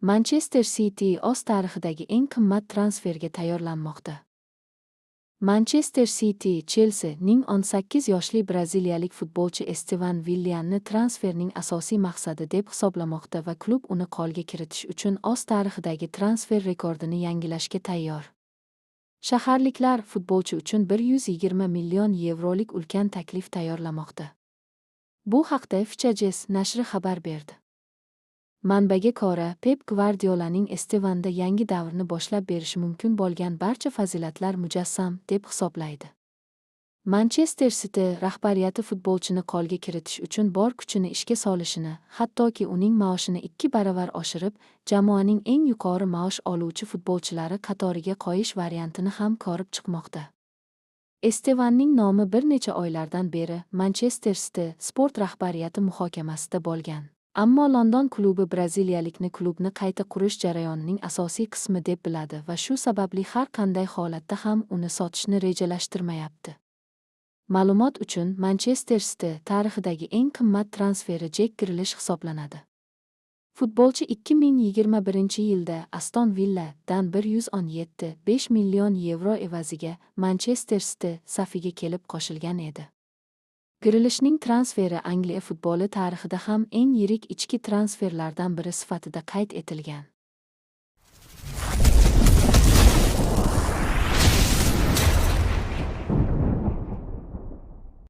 Manchester City o'z tarixidagi eng qimmat transferga tayyorlanmoqda. Manchester City Chelsea ning 18 yoshli braziliyalik futbolchi Estevan Villianni transferning asosiy maqsadi deb hisoblamoqda va klub uni qo'lga kiritish uchun o'z tarixidagi transfer rekordini yangilashga tayyor. Shaharliklar futbolchi uchun 120 million yevrolik ulkan taklif tayyorlamoqda. Bu haqda Fichajes nashri xabar berdi. Manbaga ko'ra, Pep Gvardiolaning Estevanda yangi davrni boshlab berishi mumkin bo'lgan barcha fazilatlar mujassam deb hisoblaydi. Manchester City rahbariyati futbolchini qo'lga kiritish uchun bor kuchini ishga solishini, hattoki uning maoshini 2 baravar oshirib, jamoaning eng yuqori maosh oluvchi futbolchilari qatoriga qo'yish variantini ham ko'rib chiqmoqda. Estevanning nomi bir necha oylardan beri Manchester City sport rahbariyati muhokamasida bo'lgan. Ammo London klubi braziliyalikni klubni qayta qurish jarayonining asosiy qismi deb biladi va shu sababli har qanday holatda ham uni sotishni rejalashtirmayapti. Ma'lumot uchun, Manchester City tarixidagi eng qimmat transferi Jack Grealish hisoblanadi. Futbolchi 2021-yilda Aston Villa dan 117,5 million yevro evaziga Manchester City safiga kelib qo'shilgan edi. Grealishning transferi Angliya futboli tarixida ham eng yirik ichki transferlardan biri sifatida qayd etilgan.